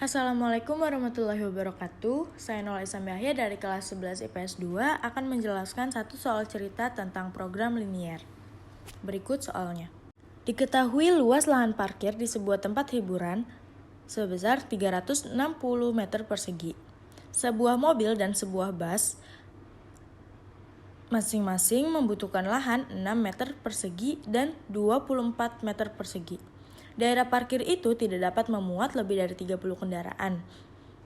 Assalamualaikum warahmatullahi wabarakatuh. Saya Nola Isam Yahya dari kelas 11 IPS 2 akan menjelaskan satu soal cerita tentang program linier. Berikut soalnya. Diketahui luas lahan parkir di sebuah tempat hiburan sebesar 360 meter persegi. Sebuah mobil dan sebuah bus masing-masing membutuhkan lahan 6 meter persegi dan 24 meter persegi. Daerah parkir itu tidak dapat memuat lebih dari 30 kendaraan.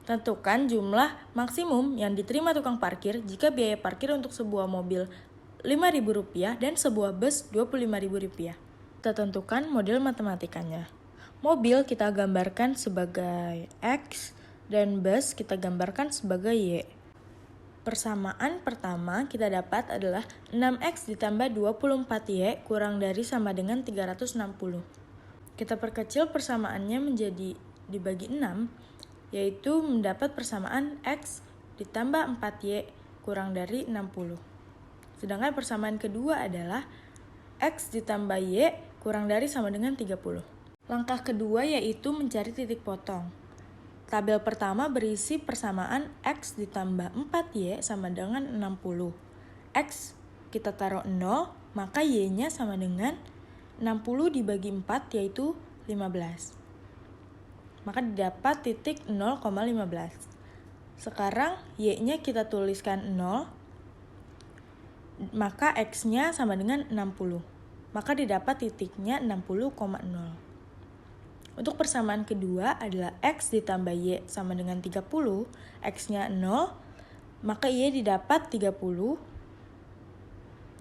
Tentukan jumlah maksimum yang diterima tukang parkir jika biaya parkir untuk sebuah mobil Rp5.000 dan sebuah bus Rp25.000. Kita tentukan model matematikanya. Mobil kita gambarkan sebagai X dan bus kita gambarkan sebagai Y. Persamaan pertama kita dapat adalah 6X ditambah 24Y kurang dari sama dengan 360. Kita perkecil persamaannya menjadi dibagi 6, yaitu mendapat persamaan X ditambah 4Y kurang dari 60. Sedangkan persamaan kedua adalah X ditambah Y kurang dari sama dengan 30. Langkah kedua yaitu mencari titik potong. Tabel pertama berisi persamaan X ditambah 4Y sama dengan 60. X kita taruh 0, maka Y-nya sama dengan 60 dibagi 4 yaitu 15. Maka didapat titik 0,15. Sekarang Y-nya kita tuliskan 0, maka X-nya sama dengan 60. Maka didapat titiknya 60,0. Untuk persamaan kedua adalah X ditambah Y sama dengan 30, X-nya 0, maka Y didapat 30.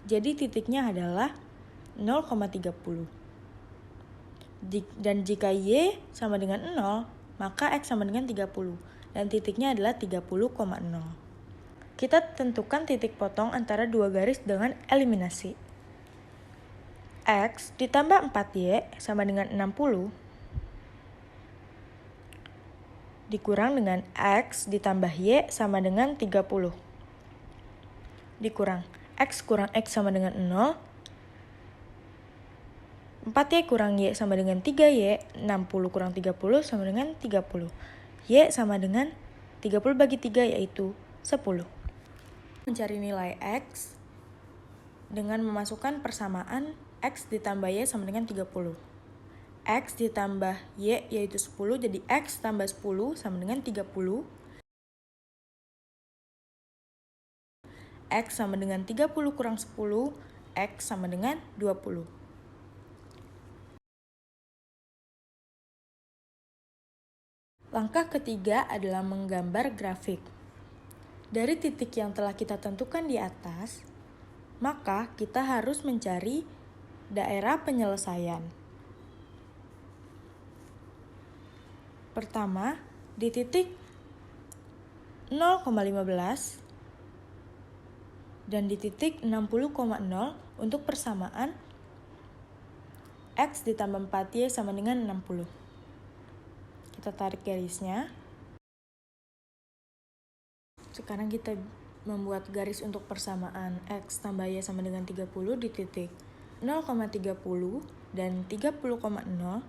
Jadi titiknya adalah 0,30. Dan jika Y sama dengan 0, maka X sama dengan 30. Dan titiknya adalah 30,0. Kita tentukan titik potong antara dua garis dengan eliminasi. X ditambah 4Y sama dengan 60. Dikurang dengan X ditambah Y sama dengan 30. Dikurang X kurang X sama dengan 0. 4Y kurang Y sama dengan 3Y, 60 kurang 30 sama dengan 30. Y sama dengan 30 bagi 3 yaitu 10. Mencari nilai X dengan memasukkan persamaan X ditambah Y sama dengan 30. X ditambah Y yaitu 10, jadi X tambah 10 sama dengan 30. X sama dengan 30 kurang 10, X sama dengan 20. Langkah ketiga adalah menggambar grafik. Dari titik yang telah kita tentukan di atas, maka kita harus mencari daerah penyelesaian. Pertama, di titik 0,15 dan di titik 60,0 untuk persamaan X ditambah 4Y sama dengan 60. Kita tarik garisnya. Sekarang kita membuat garis untuk persamaan X tambah Y sama dengan 30 di titik 0,30 dan 30,0.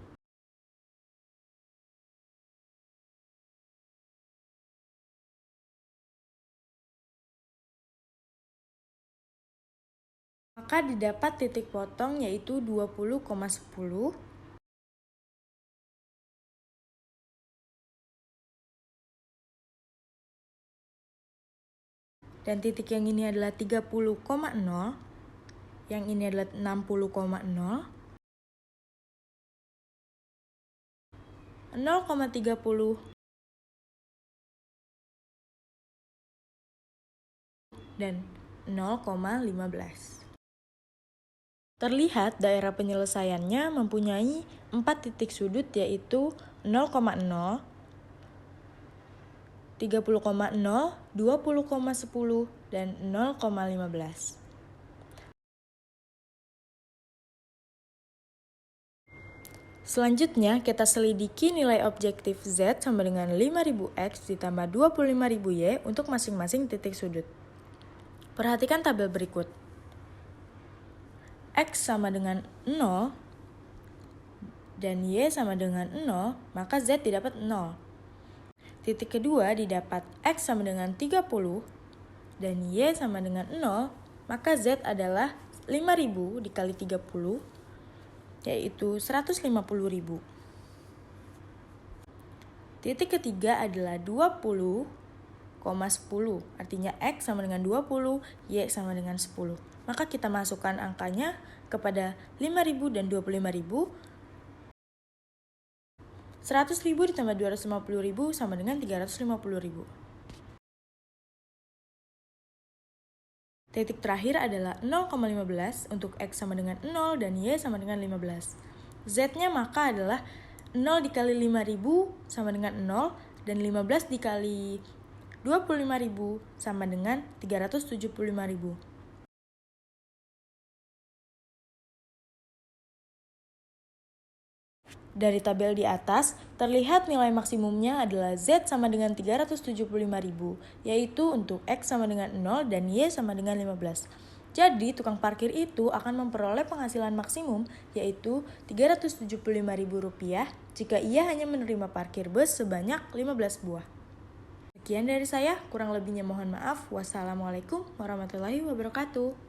Maka didapat titik potong yaitu 20,10. Dan titik yang ini adalah 30,0, yang ini adalah 60,0, 0,30, dan 0,15. Terlihat daerah penyelesaiannya mempunyai 4 titik sudut yaitu 0,0, 30,0, 20,10, dan 0,15. Selanjutnya, kita selidiki nilai objektif Z sama dengan 5.000X ditambah 25.000Y untuk masing-masing titik sudut. Perhatikan tabel berikut. X sama dengan 0 dan Y sama dengan 0, maka Z didapat 0. Titik kedua didapat X sama dengan 30 dan Y sama dengan 0, maka Z adalah 5.000 dikali 30, yaitu 150.000. Titik ketiga adalah 20,10, artinya X sama dengan 20, Y sama dengan 10. Maka kita masukkan angkanya kepada 5.000 dan 25.000. 100.000 ditambah 250.000 sama dengan 350.000. Titik terakhir adalah 0,15 untuk X sama dengan 0 dan Y sama dengan 15. Z-nya maka adalah 0 dikali 5.000 sama dengan 0 dan 15 dikali 25.000 sama dengan 375.000. Dari tabel di atas, terlihat nilai maksimumnya adalah Z sama dengan 375.000, yaitu untuk X sama dengan 0 dan Y sama dengan 15. Jadi, tukang parkir itu akan memperoleh penghasilan maksimum, yaitu Rp375.000 jika ia hanya menerima parkir bus sebanyak 15 buah. Sekian dari saya, kurang lebihnya mohon maaf. Wassalamualaikum warahmatullahi wabarakatuh.